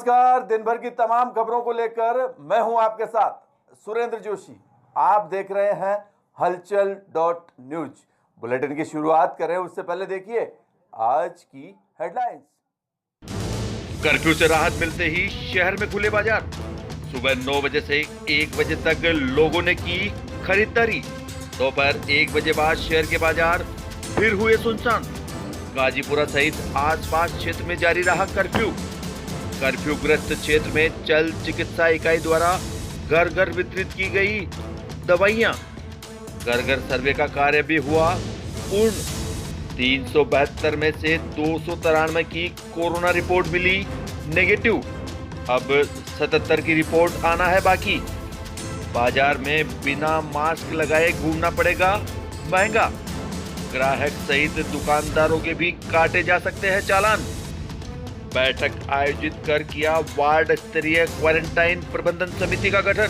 नमस्कार। दिन भर की तमाम खबरों को लेकर मैं हूं आपके साथ सुरेंद्र जोशी। आप देख रहे हैं हलचल .न्यूज। बुलेटिन की शुरुआत करें उससे पहले देखिए आज की हेडलाइंस। कर्फ्यू से राहत मिलते ही शहर में खुले बाजार। सुबह 9 बजे से 1 बजे तक लोगों ने की खरीदारी। दोपहर 1 बजे बाद शहर के बाजार फिर हुए सुनसान। गाजीपुरा सहित आसपास क्षेत्र में जारी रहा कर्फ्यू। कर्फ्यूग्रस्त क्षेत्र में चल चिकित्सा इकाई द्वारा घर घर वितरित की गई दवाइयां। घर घर सर्वे का कार्य भी हुआ पूर्ण। 372 में से 293 की कोरोना रिपोर्ट मिली नेगेटिव। अब 77 की रिपोर्ट आना है बाकी। बाजार में बिना मास्क लगाए घूमना पड़ेगा महंगा। ग्राहक सहित दुकानदारों के भी काटे जा सकते हैं चालान। बैठक आयोजित कर किया वार्ड स्तरीय क्वारंटाइन प्रबंधन समिति का गठन।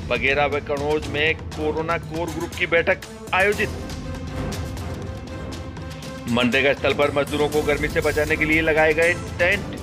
बगेरा व कनौज में कोरोना कोर ग्रुप की बैठक आयोजित। मनरेगा स्थल पर मजदूरों को गर्मी से बचाने के लिए लगाए गए टेंट।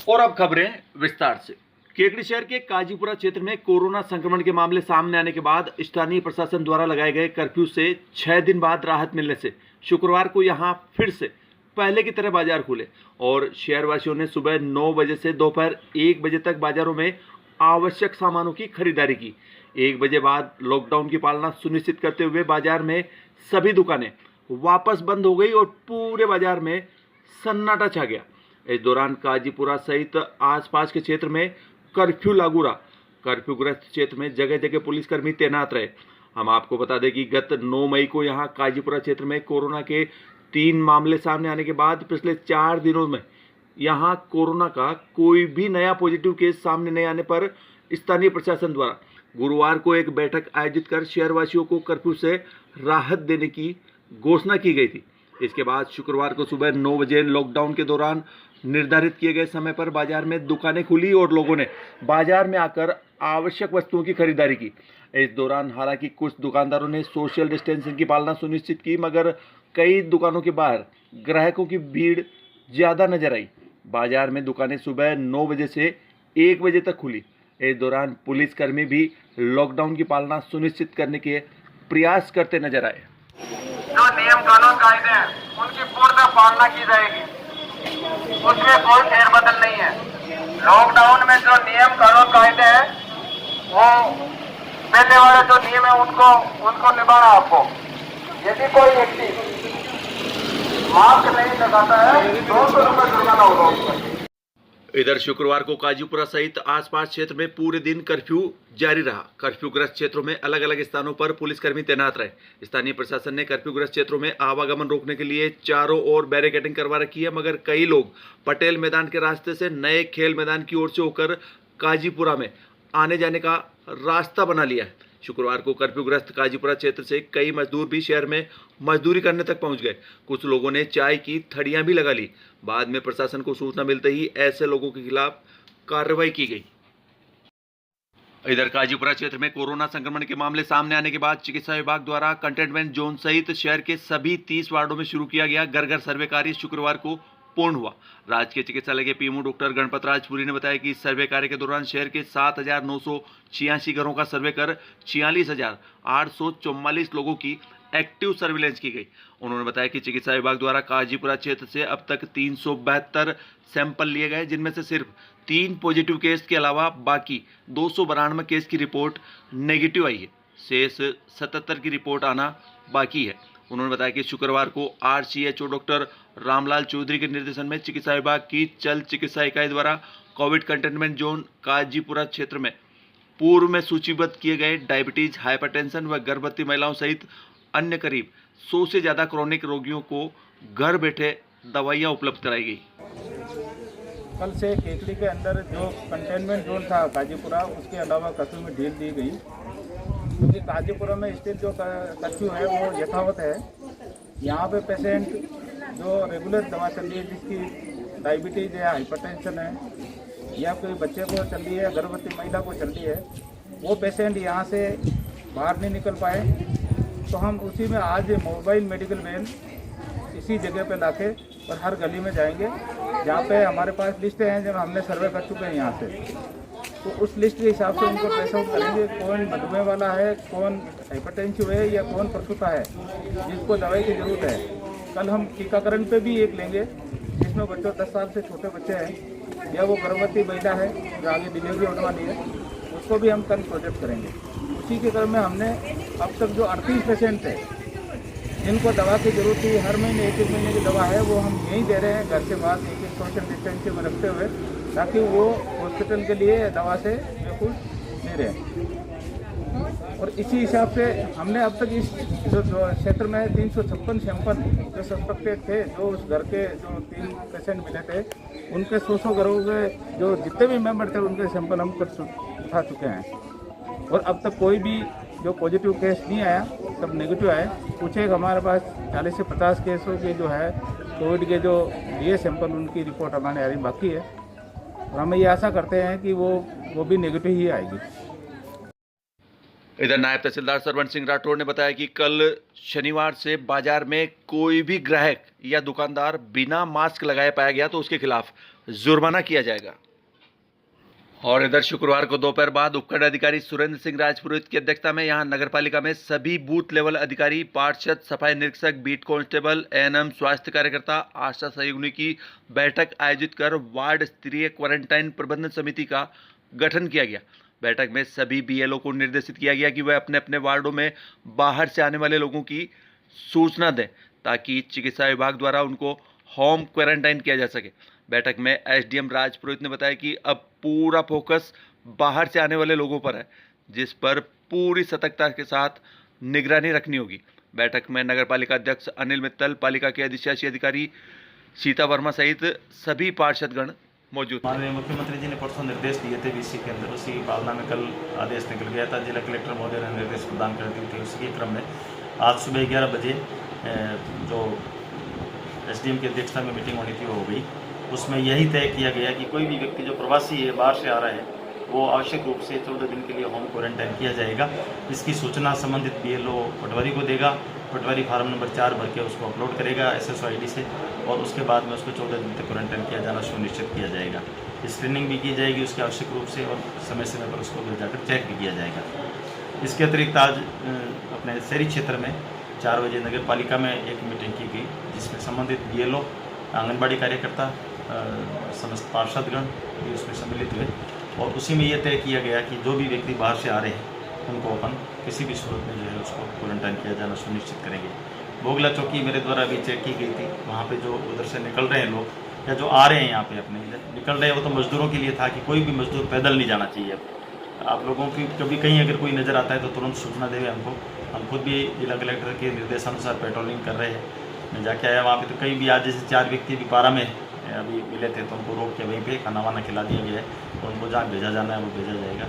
और अब खबरें विस्तार से। केकड़ी शहर के काजीपुरा क्षेत्र में कोरोना संक्रमण के मामले सामने आने के बाद स्थानीय प्रशासन द्वारा लगाए गए कर्फ्यू से 6 दिन बाद राहत मिलने से शुक्रवार को यहां फिर से पहले की तरह बाजार खुले और शहरवासियों ने सुबह 9 बजे से दोपहर 1 बजे तक बाजारों में आवश्यक सामानों की खरीदारी की। 1 बजे बाद लॉकडाउन की पालना सुनिश्चित करते हुए बाजार में सभी दुकानें वापस बंद हो गई और पूरे बाजार में सन्नाटा छा गया। इस दौरान काजीपुरा सहित आसपास के क्षेत्र में कर्फ्यू लागू रहा। कर्फ्यूग्रस्त क्षेत्र में जगह जगह पुलिसकर्मी तैनात रहे। हम आपको बता दें कि गत 9 मई को यहां काजीपुरा क्षेत्र में कोरोना के 3 मामले सामने आने के बाद पिछले 4 दिनों में यहां कोरोना का कोई भी नया पॉजिटिव केस सामने नहीं आने पर स्थानीय प्रशासन द्वारा गुरुवार को एक बैठक आयोजित कर शहरवासियों को कर्फ्यू से राहत देने की घोषणा की गई थी। इसके बाद शुक्रवार को सुबह 9 बजे लॉकडाउन के दौरान निर्धारित किए गए समय पर बाजार में दुकानें खुली और लोगों ने बाजार में आकर आवश्यक वस्तुओं की खरीदारी की। इस दौरान हालांकि कुछ दुकानदारों ने सोशल डिस्टेंसिंग की पालना सुनिश्चित की, मगर कई दुकानों के बाहर ग्राहकों की भीड़ ज़्यादा नजर आई। बाजार में दुकानें सुबह 9 बजे से 1 बजे तक खुली। इस दौरान पुलिसकर्मी भी लॉकडाउन की पालना सुनिश्चित करने के प्रयास करते नजर आए। जो नियम कानून कायदे हैं उनकी पूर्ण पालना की जाएगी, उसमें कोई फेरबदल नहीं है। लॉकडाउन में जो नियम कानून कायदे हैं वो पहले वाले जो नियम है उनको निभाना आपको। यदि कोई व्यक्ति मास्क नहीं लगाता है 200 रुपये जुर्माना होगा उस पर। इधर शुक्रवार को काजीपुरा सहित आसपास क्षेत्र में पूरे दिन कर्फ्यू जारी रहा। कर्फ्यूग्रस्त क्षेत्रों में अलग अलग स्थानों पर पुलिसकर्मी तैनात रहे। स्थानीय प्रशासन ने कर्फ्यूग्रस्त क्षेत्रों में आवागमन रोकने के लिए चारों ओर बैरिकेडिंग करवा रखी है, मगर कई लोग पटेल मैदान के रास्ते से नए खेल मैदान की ओर से होकर काजीपुरा में आने जाने का रास्ता बना लिया है। शुक्रवार को कर्फ्यूग्रस्त काजीपुरा क्षेत्र से कई मजदूर भी शहर में मजदूरी करने तक पहुंच गए। कुछ लोगों ने चाय की थड़ियां भी लगा ली। बाद में प्रशासन को सूचना मिलते ही ऐसे लोगों के खिलाफ कार्रवाई की गई। इधर काजीपुरा क्षेत्र में कोरोना संक्रमण के मामले सामने आने के बाद चिकित्सा विभाग द्वारा कंटेनमेंट जोन सहित शहर के सभी 30 वार्डों में शुरू किया गया घर घर सर्वे कार्य शुक्रवार को पूर्ण हुआ। राजकीय चिकित्सालय के पीएमओ डॉक्टर गणपत राजपुरी ने बताया कि इस सर्वे कार्य के दौरान शहर के 7,986 घरों का सर्वे कर 46,844 लोगों की एक्टिव सर्विलेंस की गई। उन्होंने बताया कि चिकित्सा विभाग द्वारा काजीपुरा क्षेत्र से अब तक 372 सैंपल लिए गए, जिनमें से सिर्फ 3 पॉजिटिव केस के अलावा बाकी 292 केस की रिपोर्ट नेगेटिव आई है। शेष 77 की रिपोर्ट आना बाकी है। उन्होंने बताया कि शुक्रवार को RCHO डॉक्टर रामलाल चौधरी के निर्देशन में चिकित्सा विभाग की चल चिकित्सा इकाई द्वारा कोविड कंटेनमेंट जोन काजीपुरा क्षेत्र में पूर्व में सूचीबद्ध किए गए डायबिटीज, हाइपरटेंशन व गर्भवती महिलाओं सहित अन्य करीब 100 से ज़्यादा क्रोनिक रोगियों को घर बैठे दवाइयां उपलब्ध कराई गई। कल से केकड़ी के अंदर जो कंटेनमेंट जोन था काजीपुरा, उसके अलावा कर्फ्यू में ढील दी गई, क्योंकि काजीपुरा में स्थित जो कर्फ्यू है वो यथावत है। यहाँ पे पेशेंट जो रेगुलर दवा चल रही है, जिसकी डायबिटीज़ है, हाइपरटेंशन है या कोई बच्चे को चल रही है, गर्भवती महिला को चल रही है, वो पेशेंट यहाँ से बाहर नहीं निकल पाए, तो हम उसी में आज मोबाइल मेडिकल वैन इसी जगह पे लाके और हर गली में जाएंगे जहाँ पे हमारे पास लिस्टें हैं, जब हमने सर्वे कर चुके हैं यहाँ से, तो उस लिस्ट के हिसाब से उनको ट्रेस आउट करेंगे कौन मधुमेह वाला है, कौन हाइपरटेंसिव है या कौन प्रसूता है जिसको दवाई की ज़रूरत है। कल हम टीकाकरण पे भी एक लेंगे जिसमें बच्चों 10 साल से छोटे बच्चे हैं या वो गर्भवती महिला है जो आगे डिलीवरी होने वाली है, उसको भी हम कल प्रोजेक्ट करेंगे। उसी के क्रम में हमने अब तक जो 38 पेशेंट थे जिनको दवा की जरूरत थी, हर महीने 1-1 महीने की दवा है वो हम यहीं दे रहे हैं घर के बाद 1-1 सोशल डिस्टेंसिंग में रखते हुए, ताकि वो हॉस्पिटल के लिए दवा से बिल्कुल दे रहे हैं। और इसी हिसाब से हमने अब तक इस जो क्षेत्र में 356 सैंपल जो सस्पेक्टेड थे, जो उस घर के जो 3 पेशेंट मिले थे उनके 100 घरों के जो जितने भी मेंबर थे उनके सैंपल हम उठा चुके हैं। और अब तक कोई भी जो पॉजिटिव केस नहीं आया, सब नेगेटिव आए। कुछ एक हमारे पास 40 से 50 केसों के जो है कोविड के जो लिए सैंपल उनकी रिपोर्ट हमारे आ रही बाकी है, और हम ये आशा करते हैं कि वो भी नेगेटिव ही आएगी। इधर नायब तहसीलदार सरवण सिंह राठौड़ ने बताया कि कल शनिवार से बाजार में कोई भी ग्राहक या दुकानदार बिना मास्क लगाए पाया गया तो उसके खिलाफ जुर्माना किया जाएगा। और इधर शुक्रवार को दोपहर बाद उपखंड अधिकारी सुरेंद्र सिंह राजपुरोहित की अध्यक्षता में यहां नगरपालिका में सभी बूथ लेवल अधिकारी, पार्षद, सफाई निरीक्षक, बीट कांस्टेबल, एएनएम, स्वास्थ्य कार्यकर्ता, आशा सहयोगिनी की बैठक आयोजित कर वार्ड स्तरीय क्वारंटाइन प्रबंधन समिति का गठन किया गया। बैठक में सभी बीएलओ को निर्देशित किया गया कि वह अपने अपने वार्डों में बाहर से आने वाले लोगों की सूचना दें ताकि चिकित्सा विभाग द्वारा उनको होम क्वारंटाइन किया जा सके। बैठक में एसडीएम राजपुरोहित ने बताया कि अब पूरा फोकस बाहर से आने वाले लोगों पर है, जिस पर पूरी सतर्कता के साथ निगरानी रखनी होगी। बैठक में नगरपालिका अध्यक्ष अनिल मित्तल, पालिका के अधिशासी अधिकारी सीता वर्मा सहित सभी पार्षदगण मौजूद थे। माननीय मुख्यमंत्री जी ने परसों निर्देश दिए थे बीसी के अंदर, उसी की पालना में कल आदेश निकल गया था। जिला कलेक्टर महोदय ने निर्देश प्रदान कर दिए थे। उसी के क्रम में आज सुबह 11 बजे जो एसडीएम की अध्यक्षता में मीटिंग होनी थी वो हो गई। उसमें यही तय किया गया कि कोई भी व्यक्ति जो प्रवासी है, बाहर से आ रहा है, वो आवश्यक रूप से 14 दिन के लिए होम क्वारंटाइन किया जाएगा। इसकी सूचना संबंधित बीएलओ पटवारी को देगा। पटवारी फार्म नंबर 4 भर के उसको अपलोड करेगा SSO ID से, और उसके बाद में उसको 14 दिन तक क्वारंटाइन किया जाना सुनिश्चित किया जाएगा। स्क्रीनिंग भी की जाएगी उसकी आवश्यक रूप से, और समय समय पर उसको जाकर चेक भी किया जाएगा। इसके अतिरिक्त आज अपने शहरी क्षेत्र में 4 बजे नगर पालिका में एक मीटिंग की गई, जिसमें संबंधित बीएलओ, आंगनबाड़ी कार्यकर्ता, समस्त पार्षदगण भी उसमें सम्मिलित हुए, और उसी में यह तय किया गया कि जो भी व्यक्ति बाहर से आ रहे हैं उनको अपन किसी भी सूरत में जो है उसको क्वारंटाइन किया जाना सुनिश्चित करेंगे। बोगला चौकी मेरे द्वारा भी चेक की गई थी। वहाँ पे जो उधर से निकल रहे हैं लोग या जो आ रहे हैं यहाँ पे अपने इधर निकल रहे हैं, वो तो मजदूरों के लिए था कि कोई भी मजदूर पैदल नहीं जाना चाहिए। आप लोगों की कभी कहीं अगर कोई नज़र आता है तो तुरंत सूचना देवे हमको। हम खुद भी जिला कलेक्टर के निर्देशानुसार पेट्रोलिंग कर रहे हैं। मैं जाके आया वहाँ पे, तो कहीं भी आज जैसे 4 व्यक्ति भी पारा में अभी मिले थे, तो उनको रोक के वहीं पे खाना वाना खिला दिया गया है, और उनको जहाँ भेजा जाना है वो भेजा जाएगा।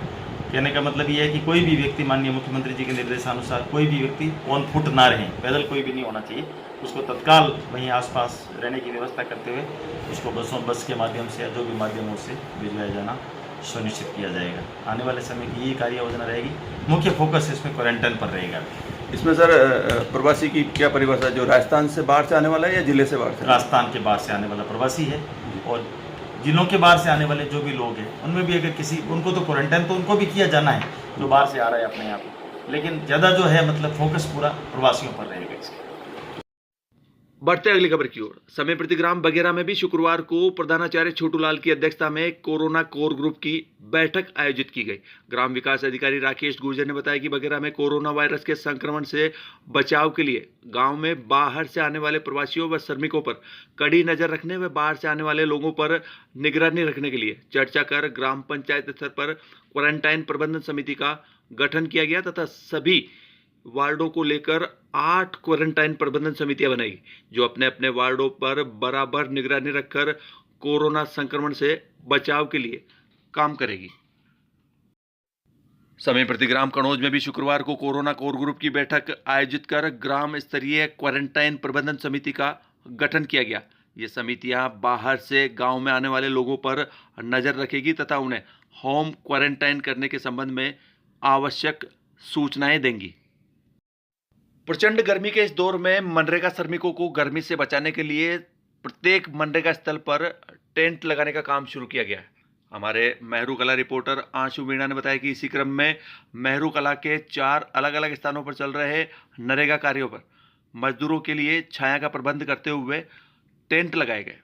कहने का मतलब ये है कि कोई भी व्यक्ति माननीय मुख्यमंत्री जी के निर्देशानुसार कोई भी व्यक्ति ऑन फुट ना रहे, पैदल कोई भी नहीं होना चाहिए। उसको तत्काल वहीं आसपास रहने की व्यवस्था करते हुए उसको बस के माध्यम से या जो भी माध्यमों से भिजवाया जाना सुनिश्चित किया जाएगा। आने वाले समय की ये कार्य योजना रहेगी। मुख्य फोकस इसमें क्वारंटाइन पर रहेगा। इसमें सर प्रवासी की क्या परिभाषा, जो राजस्थान से बाहर से आने वाला है या जिले से बाहर से? राजस्थान के बाहर से आने वाला प्रवासी है, और जिलों के बाहर से आने वाले जो भी लोग हैं उनमें भी अगर किसी उनको तो क्वारंटाइन तो उनको भी किया जाना है जो बाहर से आ रहा है अपने यहाँ पे, लेकिन ज़्यादा जो है मतलब फोकस पूरा प्रवासियों पर रहेगा इसका। बढ़ते अगली खबर की ओर। समय प्रतिग्राम बगेरा में भी शुक्रवार को प्रधानाचार्य छोटूलाल की अध्यक्षता में कोरोना कोर ग्रुप की बैठक आयोजित की गई। ग्राम विकास अधिकारी राकेश गुर्जर ने बताया कि बगेरा में कोरोना वायरस के संक्रमण से बचाव के लिए गांव में बाहर से आने वाले प्रवासियों व श्रमिकों पर कड़ी नजर रखने व बाहर से आने वाले लोगों पर निगरानी रखने के लिए चर्चा कर ग्राम पंचायत स्तर पर क्वारंटाइन प्रबंधन समिति का गठन किया गया तथा सभी वार्डों को लेकर 8 क्वारंटाइन प्रबंधन समितियां बनाई, जो अपने अपने वार्डों पर बराबर निगरानी रखकर कोरोना संक्रमण से बचाव के लिए काम करेगी। समय प्रतिग्राम कनौज में भी शुक्रवार को कोरोना कोर ग्रुप की बैठक आयोजित कर ग्राम स्तरीय क्वारंटाइन प्रबंधन समिति का गठन किया गया। ये समितियां बाहर से गांव में आने वाले लोगों पर नजर रखेगी तथा उन्हें होम क्वारंटाइन करने के संबंध में आवश्यक सूचनाएं देंगी। प्रचंड गर्मी के इस दौर में मनरेगा श्रमिकों को गर्मी से बचाने के लिए प्रत्येक मनरेगा स्थल पर टेंट लगाने का काम शुरू किया गया है। हमारे मेहरू कला रिपोर्टर आंशु मीणा ने बताया कि इसी क्रम में मेहरू कला के 4 अलग अलग स्थानों पर चल रहे नरेगा कार्यों पर मजदूरों के लिए छाया का प्रबंध करते हुए टेंट लगाए गए।